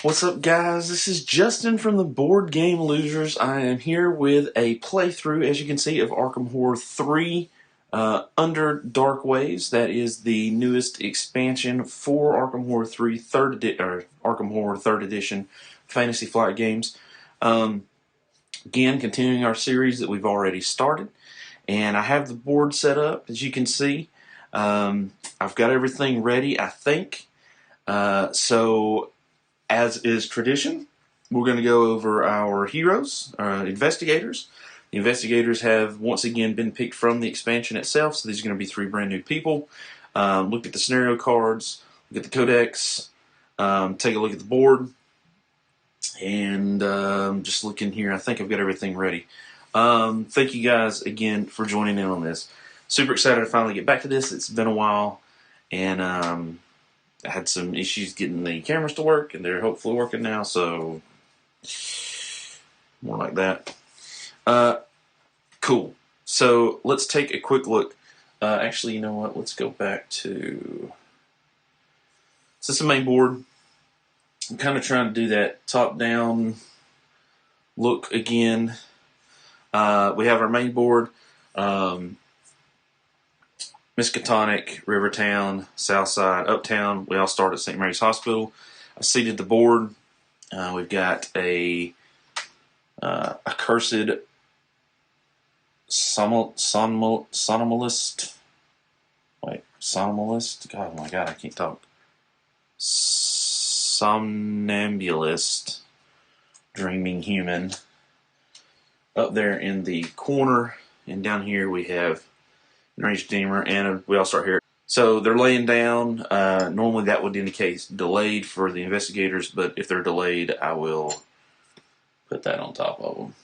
What's up, guys? This is Justin from the Board Game Losers. I am here with a playthrough, as you can see, of Arkham Horror 3 Under Dark Ways. That is the newest expansion for Arkham Horror 3 Arkham Horror Third Edition Fantasy Flight Games. Again, continuing our series that we've already started. And I have the board set up, as you can see. I've got everything ready, I think. So, as is tradition, we're going to go over our heroes, investigators. The investigators have once again been picked from the expansion itself, so these are going to be 3 brand new people. Look at the scenario cards, look at the codex, take a look at the board, and just look in here. I think I've got everything ready. Thank you guys again for joining in on this. Super excited to finally get back to this. It's been a while, and I had some issues getting the cameras to work, and they're hopefully working now, so more like that. Cool. So let's take a quick look. Actually, you know what? Let's go back to... So this is the main board. I'm kind of trying to do that top-down look again. We have our main board. Miskatonic, Rivertown, Southside, Uptown. We all start at St. Mary's Hospital. I seated the board. We've got a accursed somnambulist. Wait, somnambulist? God, oh my God, I can't talk. Somnambulist, dreaming human. Up there in the corner, and down here we have Range Redeemer, and we all start here. So they're laying down. Normally that would indicate delayed for the investigators, but if they're delayed, I will put that on top of them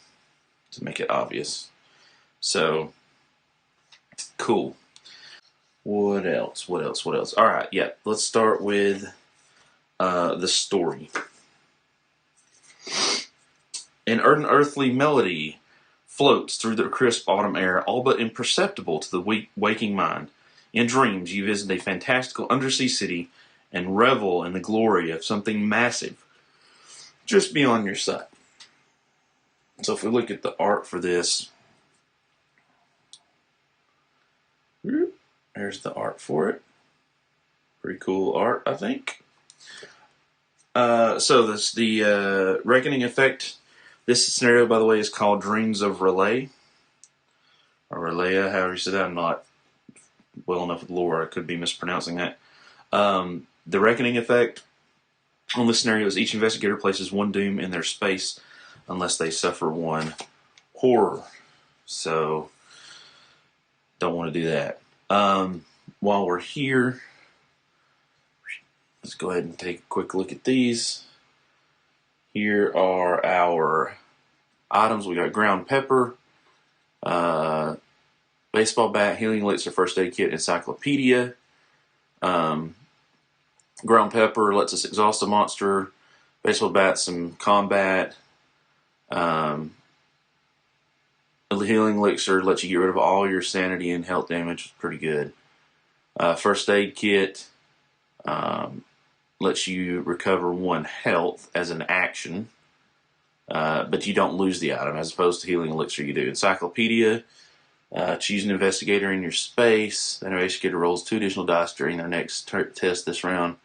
to make it obvious. So, cool. What else? All right, yeah, let's start with the story. An unearthly melody floats through the crisp autumn air, all but imperceptible to the waking mind. In dreams, you visit a fantastical undersea city and revel in the glory of something massive just beyond your sight. So if we look at the art for this, there's the art for it. Pretty cool art, I think. So this the Reckoning Effect. This scenario, by the way, is called Dreams of Relay. Or Relaya, however you say that. I'm not well enough with lore. I could be mispronouncing that. The Reckoning Effect on this scenario is each investigator places 1 doom in their space unless they suffer 1 horror. So, don't want to do that. While we're here, let's go ahead and take a quick look at these. Here are our items. We got ground pepper, baseball bat, healing elixir, first aid kit, encyclopedia. Ground pepper lets us exhaust a monster. Baseball bat, some combat. The healing elixir lets you get rid of all your sanity and health damage. Pretty good. First aid kit lets you recover 1 health as an action, but you don't lose the item, as opposed to healing elixir you do. Encyclopedia, choose an investigator in your space. The investigator rolls 2 additional dice during their next test this round.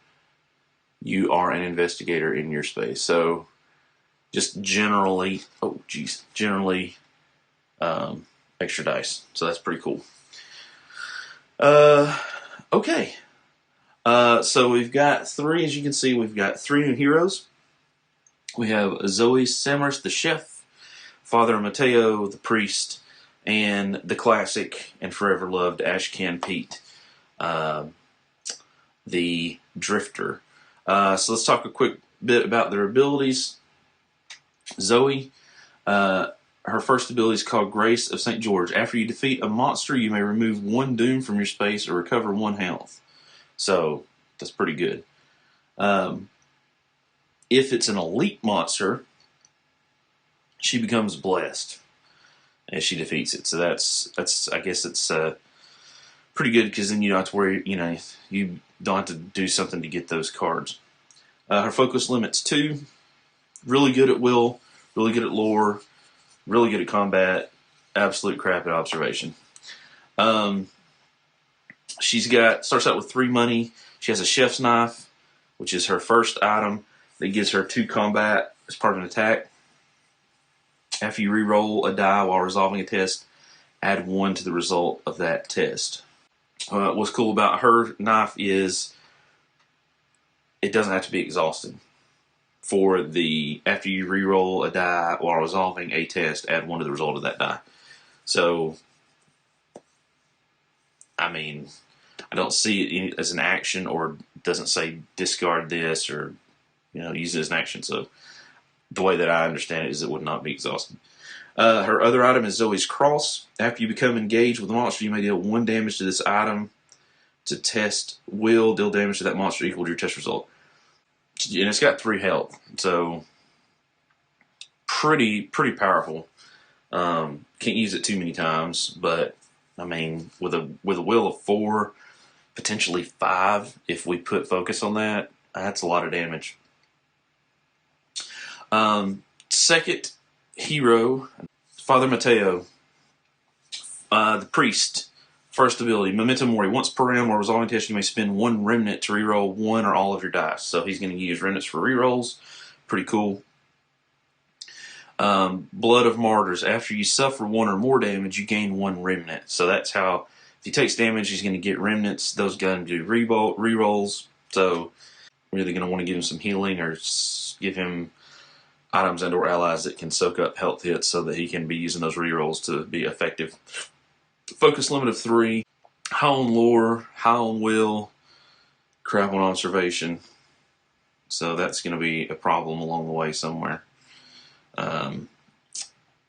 You are an investigator in your space. So, just generally, extra dice. So that's pretty cool. Okay. So we've got 3, as you can see, we've got 3 new heroes. We have Zoe Samers, the chef, Father Mateo, the priest, and the classic and forever loved Ashcan Pete, the drifter. So let's talk a quick bit about their abilities. Zoe, her first ability is called Grace of St. George. After you defeat a monster, you may remove 1 doom from your space or recover 1 health. So, that's pretty good. If it's an elite monster, she becomes blessed. as she defeats it. So that's I guess it's pretty good, because then you don't have to worry. You don't have to do something to get those cards. Her focus limit's 2. Really good at will, really good at lore, really good at combat, absolute crap at observation. Starts out with 3 money. She has a chef's knife, which is her first item that gives her 2 combat as part of an attack. After you re-roll a die while resolving a test, add 1 to the result of that test. What's cool about her knife is it doesn't have to be exhausted. After you re-roll a die while resolving a test, add 1 to the result of that die. So, I mean, I don't see it as an action, or it doesn't say discard this or use it as an action. So the way that I understand it is it would not be exhausted. Her other item is Zoe's Cross. After you become engaged with a monster, you may deal 1 damage to this item. To test will, deal damage to that monster equal to your test result. And it's got 3 health, so pretty powerful. Can't use it too many times, but I mean, with a will of 4, potentially 5, if we put focus on that, that's a lot of damage. Second hero, Father Mateo, the priest. First ability, Memento Mori. Once per round while resolving test, you may spend 1 remnant to reroll 1 or all of your dice. So he's going to use remnants for rerolls. Pretty cool. Blood of Martyrs. After you suffer 1 or more damage, you gain 1 remnant. So that's how, if he takes damage, he's going to get remnants. Those guys do rerolls. So we're either going to want to give him some healing or give him items and/or allies that can soak up health hits so that he can be using those rerolls to be effective. Focus limit of 3. High on lore, high on will, crap on observation. So that's going to be a problem along the way somewhere.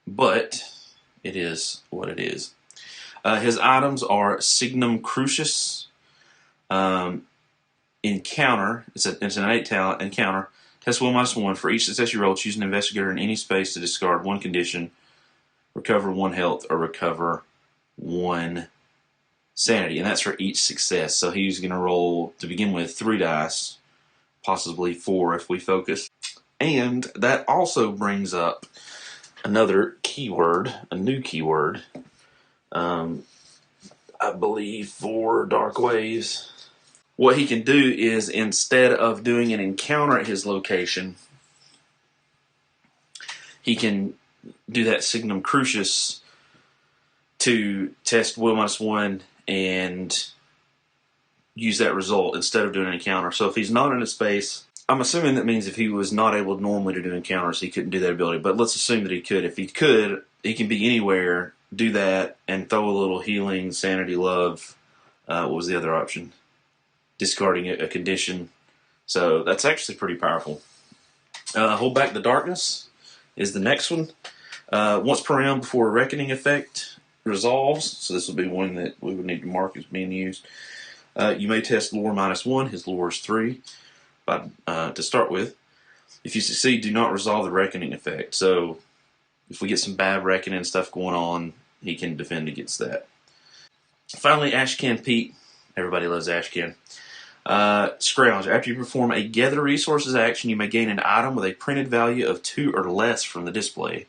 But it is what it is. His items are Signum Crucis, Encounter. It's an innate talent. Encounter. Test will -1. For each success you roll, choose an investigator in any space to discard 1 condition, recover 1 health, or recover 1 sanity, and that's for each success. So he's going to roll, to begin with, 3 dice, possibly 4 if we focus. And that also brings up another keyword, a new keyword, I believe, for Dark Waves. What he can do is, instead of doing an encounter at his location, he can do that Signum Crucis to test will -1 and use that result instead of doing an encounter. So if he's not in a space, I'm assuming that means if he was not able normally to do encounters, he couldn't do that ability. But let's assume that he could. If he could, he can be anywhere, do that, and throw a little healing, sanity, love. What was the other option? Discarding a condition. So that's actually pretty powerful. Hold Back the Darkness is the next one. Once per round before a Reckoning effect resolves, so this will be one that we would need to mark as being used. You may test lore -1. His lore is 3 to start with. If you succeed, do not resolve the Reckoning effect. So if we get some bad Reckoning stuff going on, he can defend against that. Finally, Ashcan Pete. Everybody loves Ashcan. Scrounge. After you perform a Gather Resources action, you may gain an item with a printed value of 2 or less from the display,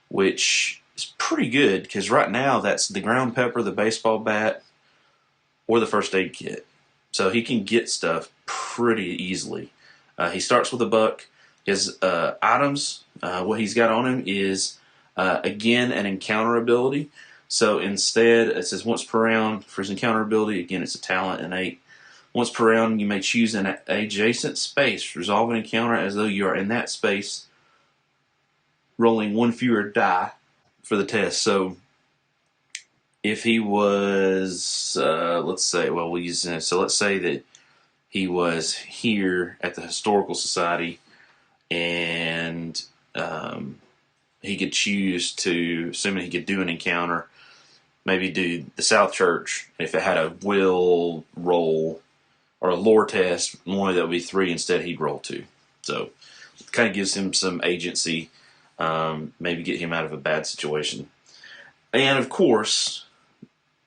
which is pretty good, because right now that's the ground pepper, the baseball bat, or the first aid kit. So he can get stuff pretty easily. He starts with $1. His items, what he's got on him is, again, an encounter ability. So instead, it says once per round for his encounter ability. Again, it's a talent, innate. Once per round, you may choose an adjacent space. Resolve an encounter as though you are in that space, rolling 1 fewer die for the test. So if he was, let's say, well, we'll use this. So let's say that he was here at the Historical Society, and he could choose to, assuming he could do an encounter, maybe do the South Church. If it had a will roll or a lore test, normally that would be 3. Instead, he'd roll 2. So it kind of gives him some agency, maybe get him out of a bad situation. And of course,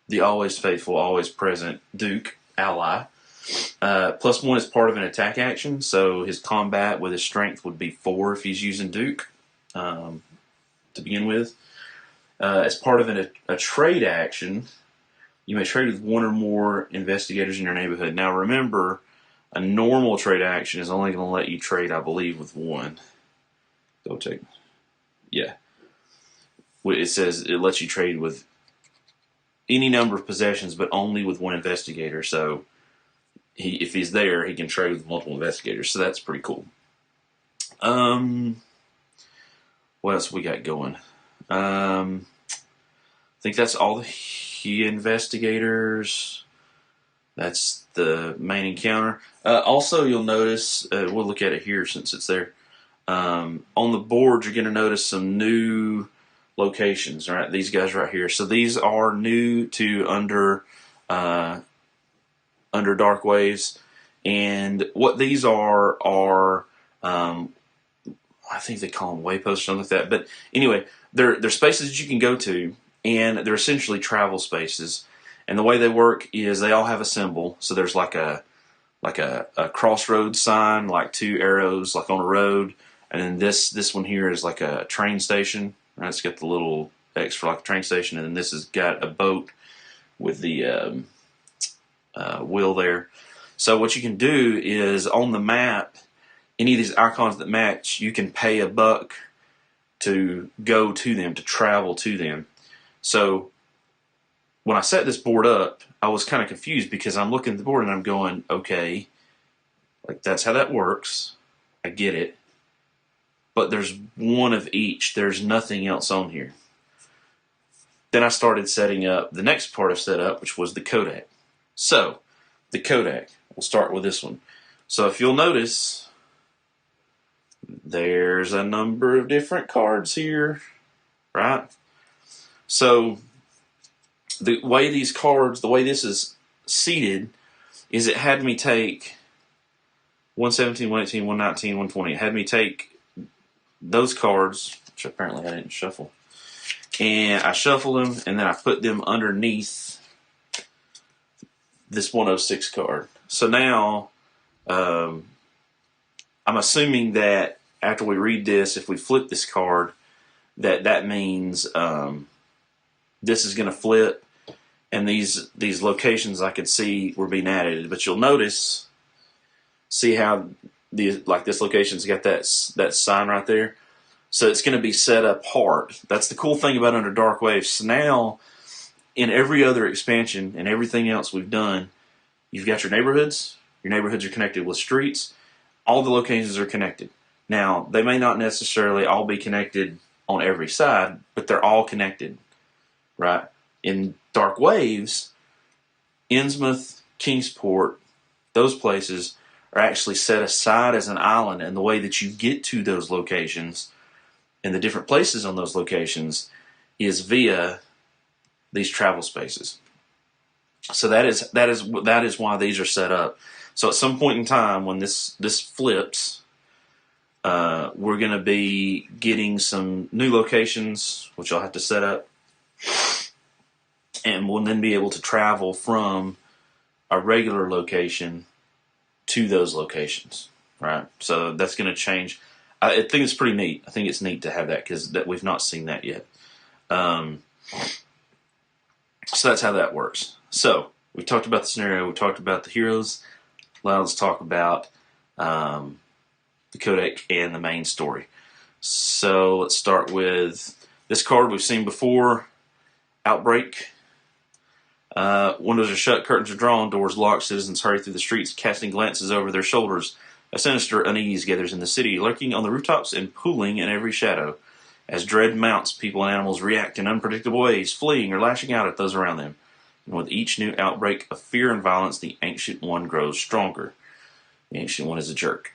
the always faithful, always present Duke ally. +1 is part of an attack action, so his combat with his strength would be 4 if he's using Duke to begin with. As part of a trade action, you may trade with 1 or more investigators in your neighborhood. Now remember, a normal trade action is only going to let you trade, I believe, with 1. Go check. Yeah. It says it lets you trade with any number of possessions, but only with 1 investigator. So if he's there, he can trade with multiple investigators. So that's pretty cool. What else we got going? I think that's all the investigators. That's the main encounter. Also, you'll notice, we'll look at it here since it's there. On the board, you're going to notice some new locations, right? These guys right here. So these are new to under Dark Waves, and what these are I think they call them wayposts or something like that. But anyway, they're spaces that you can go to, and they're essentially travel spaces. And the way they work is they all have a symbol. So there's like a crossroads sign, like 2 arrows, like on a road. And then this one here is like a train station. Right? It's got the little X for like a train station. And then this has got a boat with the wheel there. So what you can do is on the map, any of these icons that match, you can pay $1 to go to them, to travel to them. So when I set this board up, I was kind of confused because I'm looking at the board and I'm going, okay, like that's how that works. I get it. But there's 1 of each. There's nothing else on here. Then I started setting up the next part of setup, which was the Codec. So the Codec, we'll start with this one. So if you'll notice, there's a number of different cards here, right? So the way these cards, the way this is seated, is it had me take 117, 118, 119, 120. It had me take those cards, which apparently I didn't shuffle, and I shuffled them, and then I put them underneath this 106 card. So now, I'm assuming that after we read this, if we flip this card, that means this is going to flip, and these locations I could see were being added. But you'll notice, see how this location's got that sign right there. So it's going to be set apart. That's the cool thing about Under Dark Waves. So now, in every other expansion and everything else we've done, you've got your neighborhoods. Your neighborhoods are connected with streets. All the locations are connected. Now, they may not necessarily all be connected on every side, but they're all connected, right? In Dark Waves, Innsmouth, Kingsport, those places are actually set aside as an island, and the way that you get to those locations and the different places on those locations is via these travel spaces. So that is why these are set up. So at some point in time, when this flips, we're going to be getting some new locations, which I'll have to set up, and we'll then be able to travel from a regular location to those locations, right? So that's going to change. I think it's pretty neat. I think it's neat to have that because we've not seen that yet. So that's how that works. So we talked about the scenario. We talked about the heroes. Now let's talk about the Codec and the main story. So let's start with this card we've seen before, Outbreak. Windows are shut, curtains are drawn, doors locked, citizens hurry through the streets, casting glances over their shoulders. A sinister unease gathers in the city, lurking on the rooftops and pooling in every shadow. As dread mounts, people and animals react in unpredictable ways, fleeing or lashing out at those around them. And with each new outbreak of fear and violence, the Ancient One grows stronger. The Ancient One is a jerk.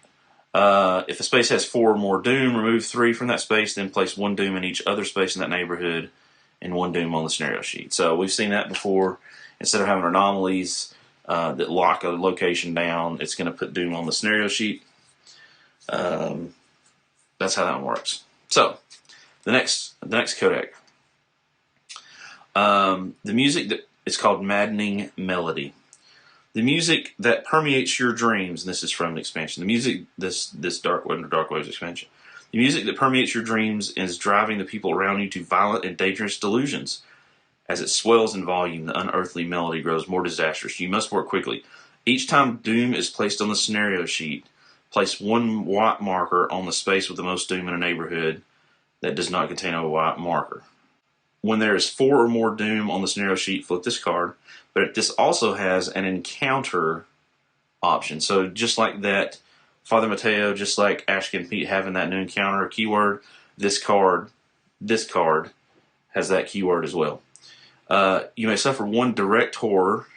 If a space has 4 or more doom, remove 3 from that space, then place 1 doom in each other space in that neighborhood, and 1 doom on the scenario sheet. So we've seen that before. Instead of having anomalies that lock a location down, it's going to put doom on the scenario sheet. That's how that works. So the next codec. The music that is called Maddening Melody. The music that permeates your dreams, and this is from the expansion. The music, this Dark Waves expansion. The music that permeates your dreams is driving the people around you to violent and dangerous delusions. As it swells in volume, the unearthly melody grows more disastrous. You must work quickly. Each time doom is placed on the scenario sheet, place one white marker on the space with the most doom in a neighborhood that does not contain a white marker. When there is 4 or more doom on the scenario sheet, flip this card. But this also has an encounter option. So just like that, Father Mateo, just like Ashkin and Pete having that new encounter keyword, this card has that keyword as well. You may suffer 1 direct horror,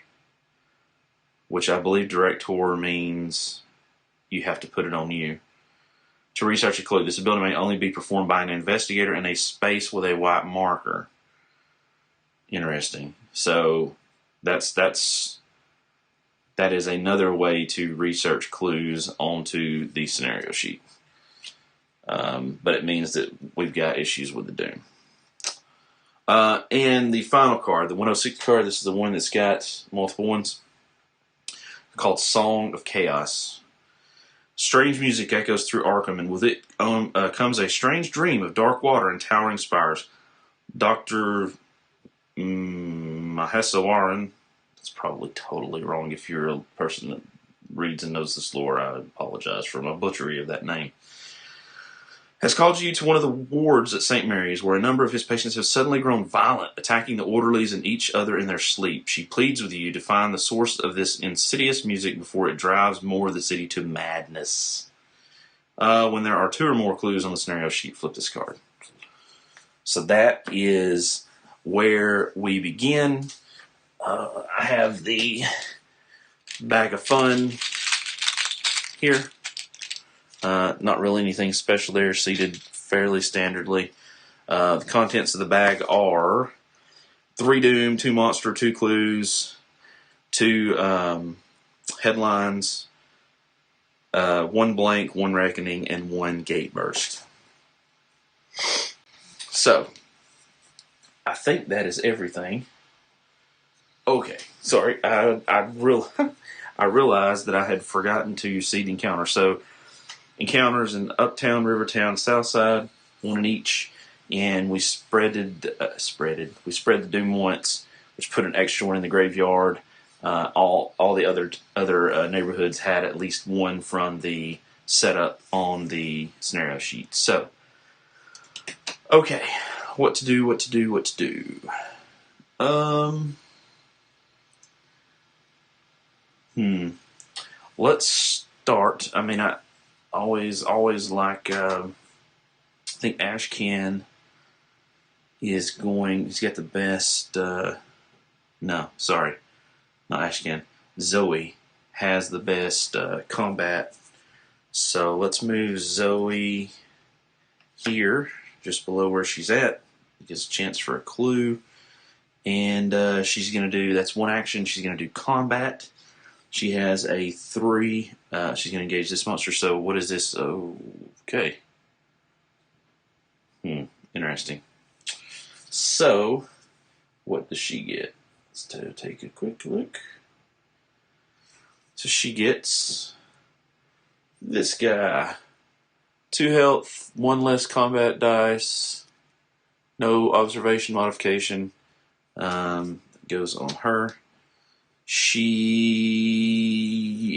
which I believe direct horror means you have to put it on you. To research a clue, this ability may only be performed by an investigator in a space with a white marker. Interesting. So that is another way to research clues onto the scenario sheet. But it means that we've got issues with the doom. And the final card, the 106 card, this is the one that's got multiple ones, called Song of Chaos. Strange music echoes through Arkham, and with it comes a strange dream of dark water and towering spires. Dr. Mahesawaran, that's probably totally wrong. If you're a person that reads and knows this lore, I apologize for my butchery of that name, has called you to one of the wards at St. Mary's, where a number of his patients have suddenly grown violent, attacking the orderlies and each other in their sleep. She pleads with you to find the source of this insidious music before it drives more of the city to madness. When there are 2 or more clues on the scenario sheet, flip this card. So that is where we begin. I have the bag of fun here. Not really anything special there, seated fairly standardly. The contents of the bag are 3 doom, 2 monster, 2 clues, 2 headlines, 1 blank, 1 reckoning, and 1 gate burst. So, I think that is everything. Okay, sorry, I realized that I had forgotten to seed encounter. So, encounters in Uptown, Rivertown, Southside, 1 in each, and we spread the doom once, which put an extra 1 in the graveyard. All the other neighborhoods had at least 1 from the setup on the scenario sheet. So, okay, what to do? Let's start. I mean, I always like. I think Ashcan is going. He's got the best. No, sorry, not Ashcan. Zoe has the best combat. So let's move Zoe here, just below where she's at. Gives a chance for a clue. And she's going to do, that's 1 action. She's going to do combat. She has a 3. She's going to engage this monster. So what is this? Okay. Interesting. So, what does she get? Let's take a quick look. So she gets this guy. 2 health, 1 less combat dice, no observation modification. Goes on her. She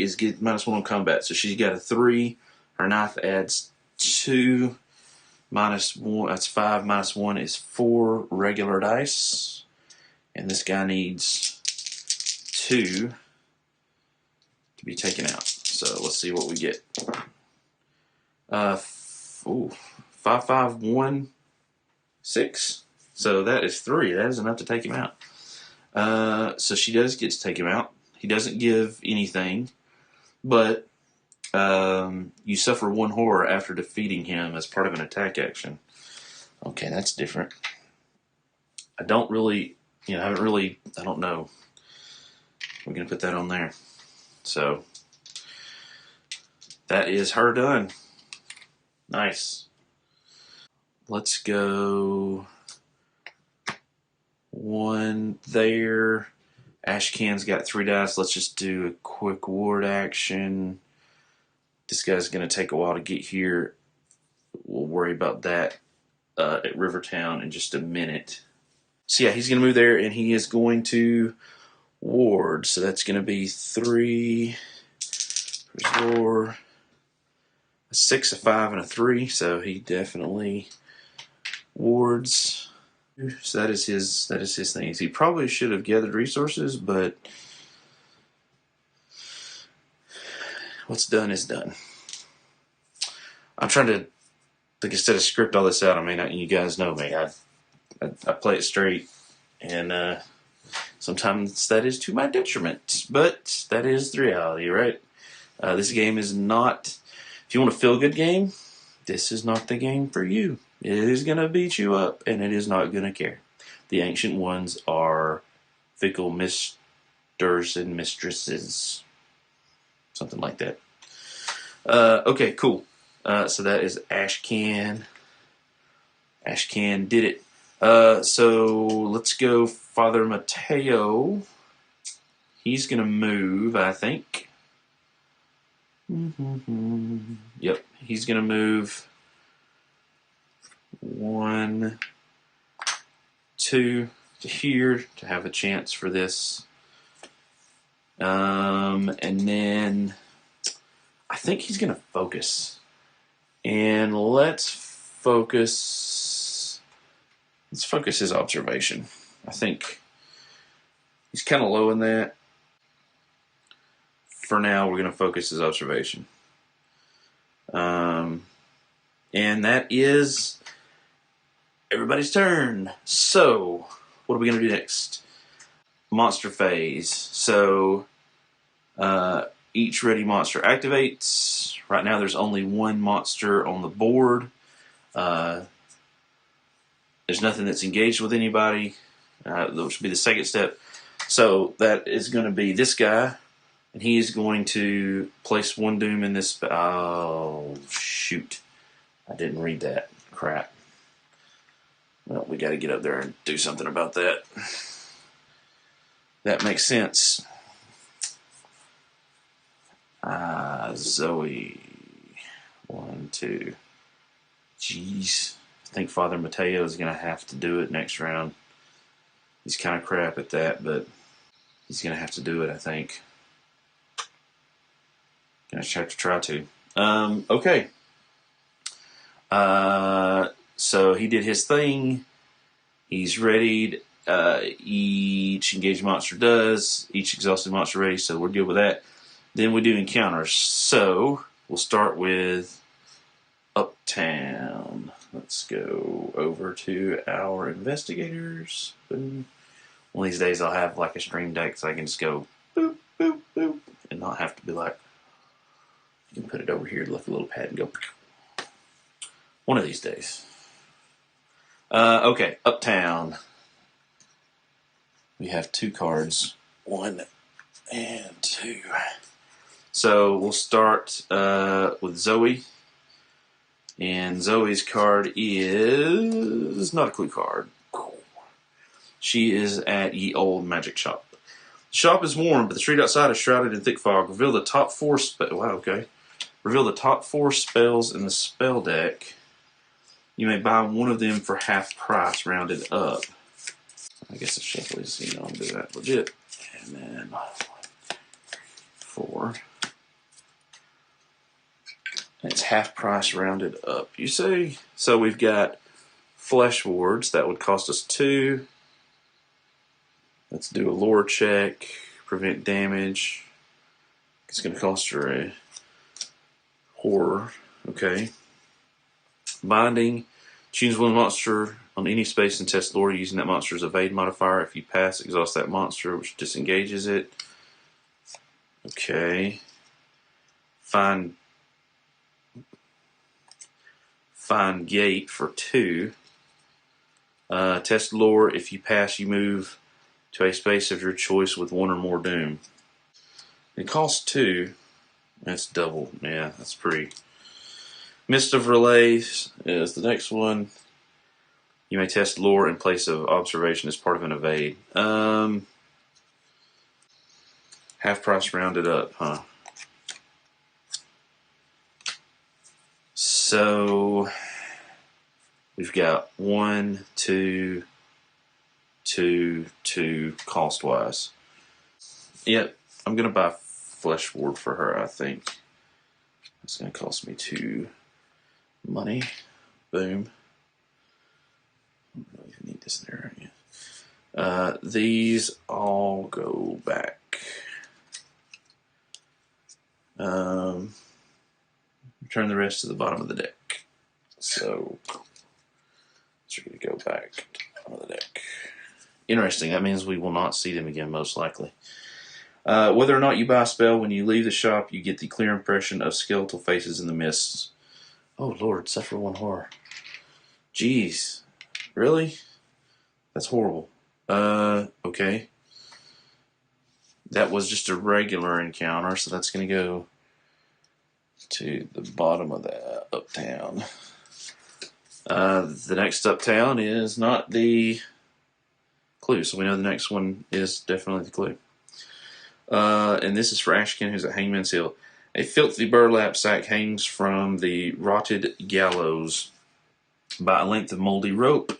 is getting -1 on combat, so she's got a 3. Her knife adds 2, -1. That's 5. -1 is 4 regular dice, and this guy needs 2 to be taken out. So let's see what we get. 5, 5, 1, 6. So that is 3. That is enough to take him out. So she does get to take him out. He doesn't give anything, but you suffer 1 horror after defeating him as part of an attack action. Okay, that's different. I don't really, I don't know. We're going to put that on there. So that is her done. Nice. Let's go 1 there. Ashcan's got 3 dice. Let's just do a quick ward action. This guy's going to take a while to get here. We'll worry about that at Rivertown in just a minute. So yeah, he's going to move there, and he is going to ward. So that's going to be 3, 4, a 6, a 5, and a 3. So he definitely wards. So that is his thing. He probably should have gathered resources, but what's done is done. I'm trying to, like I said, script all this out. I mean, you guys know me. I play it straight, and sometimes that is to my detriment, but that is the reality, right? This game is not, if you want a feel-good game, this is not the game for you. It is going to beat you up, and it is not going to care. The Ancient Ones are fickle misters and mistresses. Something like that. Okay, cool. So that is Ashcan. Ashcan did it. So let's go Father Mateo. He's going to move, I think. Yep, he's going to move 1, 2 to here to have a chance for this. And then I think he's going to focus. And let's focus his observation. I think he's kind of low in that. For now, we're going to focus his observation. And that is everybody's turn. So, what are we going to do next? Monster phase. So, each ready monster activates. Right now, there's only 1 monster on the board. There's nothing that's engaged with anybody. That should be the second step. So, that is going to be this guy. And he is going to place 1 doom in this. Oh, shoot. I didn't read that. Crap. Well, we got to get up there and do something about that. That makes sense. Zoe. 1, 2. Jeez. I think Father Mateo is going to have to do it next round. He's kind of crap at that, but he's going to have to do it, I think. Gonna have to try to. Okay. So he did his thing. He's readied. Each engaged monster does. Each exhausted monster ready, so we're good with that. Then we do encounters. So we'll start with Uptown. Let's go over to our investigators. Boom. One of these days I'll have like a stream deck so I can just go boop, boop, boop, and not have to be like, you can put it over here, like a little pad, and go. One of these days. Okay, Uptown. We have 2 cards. 1 and 2. So we'll start with Zoe. And Zoe's card is not a clue card. She is at Ye Old Magic Shop. The shop is warm, but the street outside is shrouded in thick fog. Reveal the top 4 Reveal the top 4 spells in the spell deck. You may buy one of them for half price, rounded up. I guess the shuffle is, do that legit. And then 4. And it's half price, rounded up. You see? So we've got flesh wards. That would cost us 2. Let's do a lore check. Prevent damage. It's going to cost her a horror. Okay. Binding. Choose one monster on any space and test lore using that monster's evade modifier. If you pass, exhaust that monster, which disengages it. Okay. Find gate for 2. Test lore. If you pass, you move to a space of your choice with 1 or more doom. It costs 2. That's double. Yeah, that's pretty. Mist of Relays is the next one. You may test lore in place of observation as part of an evade. Half price rounded up, huh? So we've got 1, 2, 2, 2 cost wise. Yep, I'm gonna buy flesh ward for her, I think. It's gonna cost me 2 money. Boom. I don't even need this there again. These all go back. Return the rest to the bottom of the deck. So we're going to go back to the bottom of the deck. Interesting. That means we will not see them again, most likely. Whether or not you buy a spell, when you leave the shop, you get the clear impression of skeletal faces in the mists. Oh, Lord, suffer one horror. Jeez. Really? That's horrible. Okay. That was just a regular encounter, so that's going to go to the bottom of that uptown. The next uptown is not the clue, so we know the next one is definitely the clue. And this is for Ashkin, who's at Hangman's Hill. A filthy burlap sack hangs from the rotted gallows by a length of moldy rope.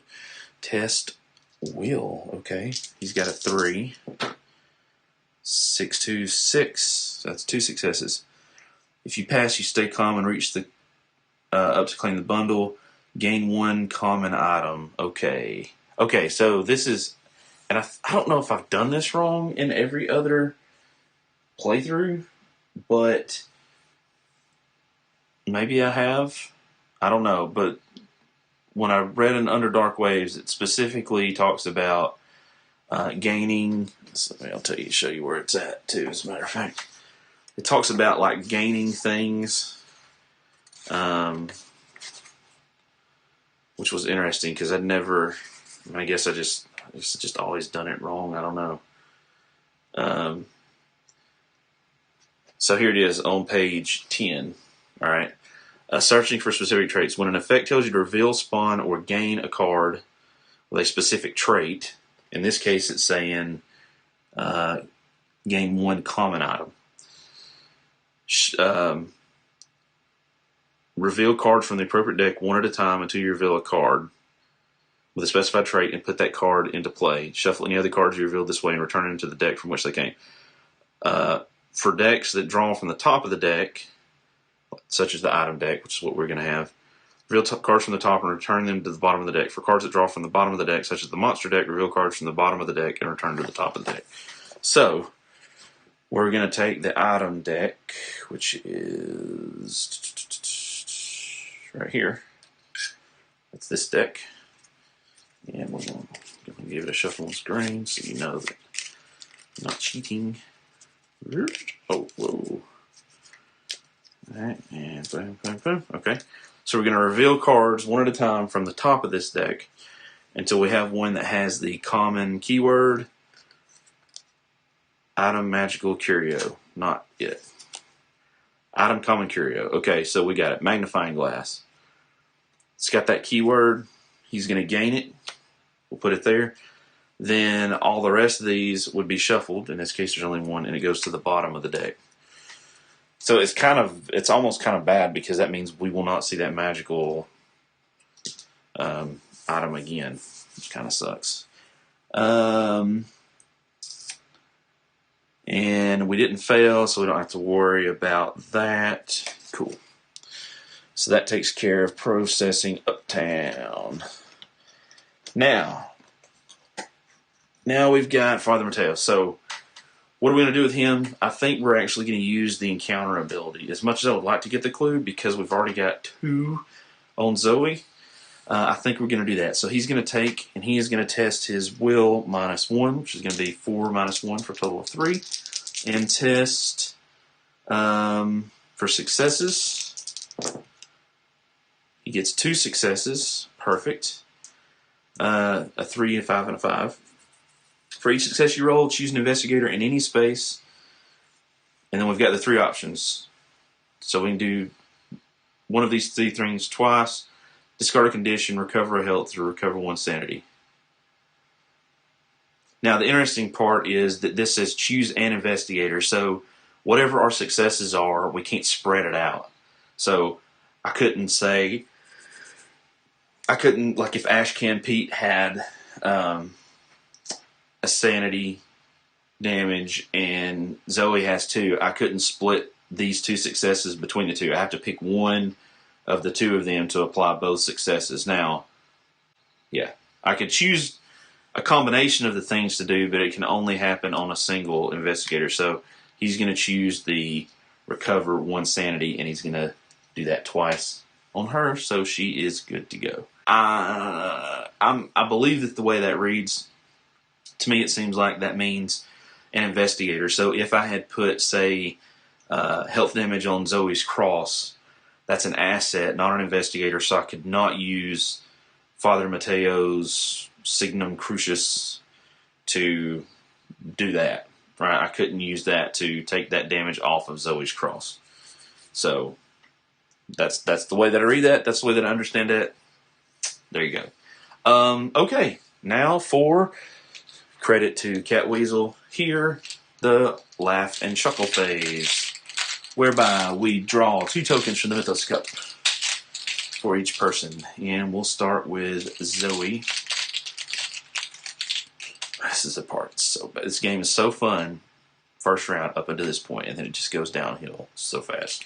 Test will. Okay, he's got a 3. 6, 2, 6. That's 2 successes. If you pass, you stay calm and reach the up to claim the bundle. Gain 1 common item. Okay. Okay, so this is, and I don't know if I've done this wrong in every other playthrough, but maybe I have. I don't know, but when I read in Underdark Waves, it specifically talks about gaining. So I'll show you where it's at too. As a matter of fact, it talks about like gaining things, which was interesting because I'd never. I guess I just always done it wrong. I don't know. So here it is on page 10. All right. Searching for specific traits. When an effect tells you to reveal, spawn, or gain a card with a specific trait, in this case it's saying gain 1 common item. Reveal cards from the appropriate deck one at a time until you reveal a card with a specified trait and put that card into play. Shuffle any other cards you revealed this way and return them to the deck from which they came. For decks that draw from the top of the deck, such as the item deck, which is what we're going to have, reveal cards from the top and return them to the bottom of the deck. For cards that draw from the bottom of the deck, such as the monster deck, reveal cards from the bottom of the deck and return to the top of the deck. So, we're going to take the item deck, which is right here. That's this deck. And we're going to give it a shuffle on screen so you know that I'm not cheating. Oh, whoa. Alright, and boom, boom, boom. Okay. So we're going to reveal cards one at a time from the top of this deck until we have one that has the common keyword item magical curio. Not yet. Item common curio. Okay, so we got it. Magnifying glass. It's got that keyword. He's going to gain it. We'll put it there. Then all the rest of these would be shuffled. In this case, there's only one, and it goes to the bottom of the deck. So it's almost kind of bad because that means we will not see that magical item again, which kind of sucks. And we didn't fail, so we don't have to worry about that. Cool. So that takes care of processing uptown. Now we've got Father Mateo. So what are we going to do with him? I think we're actually going to use the encounter ability. As much as I would like to get the clue, because we've already got 2 on Zoe, I think we're going to do that. So he's going to take, and he is going to test his will -1, which is going to be 4 -1 for a total of 3. And test for successes. He gets 2 successes. Perfect. A 3, a 5, and a 5. For each success you roll, choose an investigator in any space. And then we've got the 3 options. So we can do one of these 3 things twice, discard a condition, recover a health, or recover 1 sanity. Now, the interesting part is that this says choose an investigator. So whatever our successes are, we can't spread it out. So I couldn't say, like if Ashcan Pete had a sanity damage and Zoe has 2, I couldn't split these 2 successes between the 2. I have to pick one of the 2 of them to apply both successes. Now, yeah, I could choose a combination of the things to do, but it can only happen on a single investigator. So he's going to choose the recover 1 sanity, and he's going to do that twice on her, so she is good to go. I believe that the way that reads, to me it seems like that means an investigator. So if I had put, say, health damage on Zoe's cross, that's an asset, not an investigator, so I could not use Father Mateo's Signum Crucis to do that, right? I couldn't use that to take that damage off of Zoe's cross. So that's the way that I read that. That's the way that I understand that. There you go. Okay, now for credit to Cat Weasel here, the Laugh and Chuckle phase, whereby we draw 2 tokens from the Mythos Cup for each person. And we'll start with Zoe. This is the part. So this game is so fun. First round up until this point, and then it just goes downhill so fast.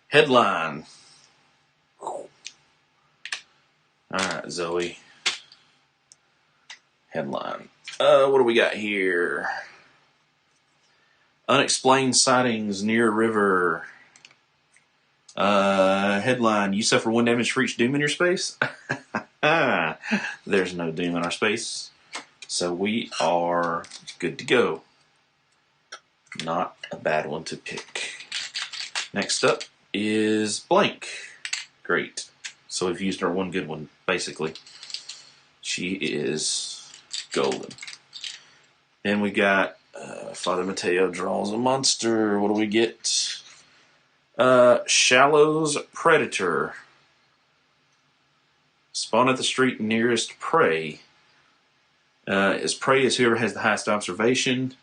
Headline. Alright, Zoe. Headline. What do we got here? Unexplained sightings near river. Headline. You suffer 1 damage for each doom in your space? There's no doom in our space. So we are good to go. Not a bad one to pick. Next up is blank. Great. So we've used our 1 good one, basically. She is golden. Then we got Father Mateo draws a monster. What do we get? Shallow's Predator. Spawn at the street nearest prey. His prey is whoever has the highest observation,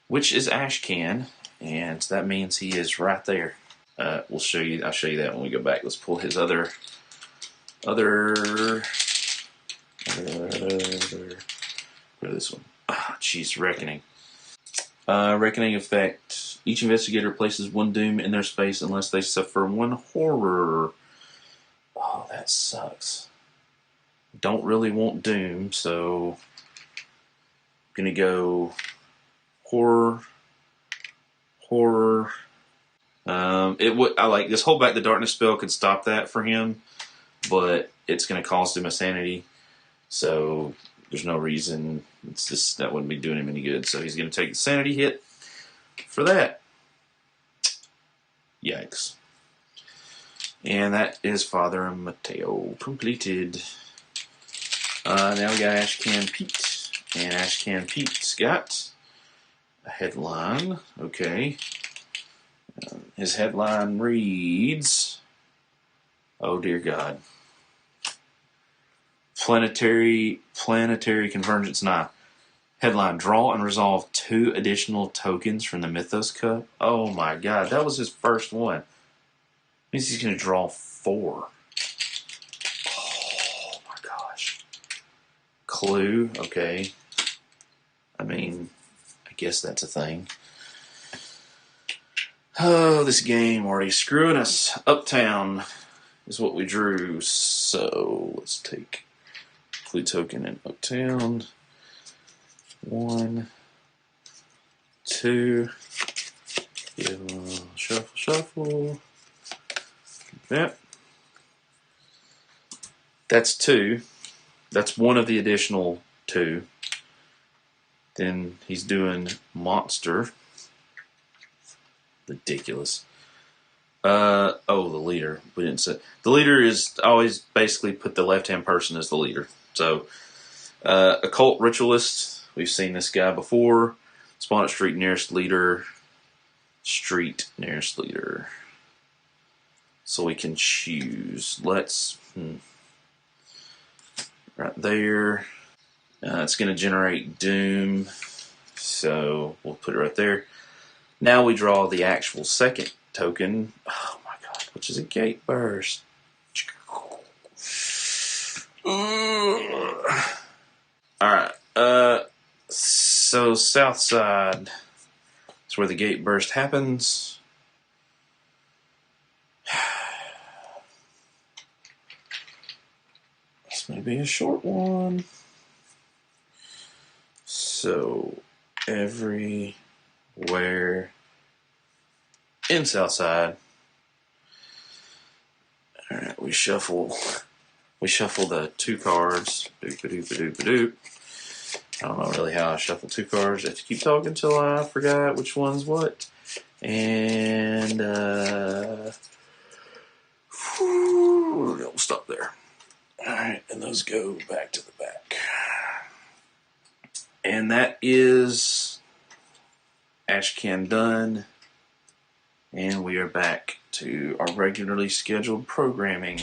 which is Ashcan, and that means he is right there. I'll show you that when we go back. Let's pull his other where this one? Jeez, Reckoning. Reckoning effect. Each investigator places 1 doom in their space unless they suffer 1 horror. Oh, that sucks. Don't really want doom, so I'm gonna go horror. I like this Hold Back the Darkness spell could stop that for him, but it's gonna cost him a sanity, so there's no reason. It's just that wouldn't be doing him any good. So he's gonna take the sanity hit for that. Yikes. And that is Father Mateo completed. Now we got Ashcan Pete. And Ashcan Pete's got a headline. Okay. His headline reads, oh dear God. Planetary Convergence. Headline, draw and resolve 2 additional tokens from the Mythos Cup. Oh my God, that was his first one. Means he's going to draw 4. Oh my gosh. Clue, okay. I mean, I guess that's a thing. Oh, this game already screwing us. Uptown is what we drew. So let's take clue token in Uptown. 1, 2. Shuffle. Yep. That's 2. That's one of the additional 2. Then he's doing monster. Ridiculous. The leader. We didn't say. The leader is always basically put the left-hand person as the leader. So, occult ritualist. We've seen this guy before. Spawn at street nearest leader. Street nearest leader. So we can choose. Let's right there. It's going to generate doom, so we'll put it right there. Now we draw the actual second token. Oh my god, which is a gate burst. Alright, so south side is where the gate burst happens. This may be a short one. So, everywhere in south side. Alright, we shuffle the 2 cards. Doop-a-doop-a-doop-a-doop. I don't know really how I shuffle 2 cards. I have to keep talking until I forgot which one's what. And we'll stop there. Alright, and those go back to the back. And that is Ashcan done. And we are back to our regularly scheduled programming.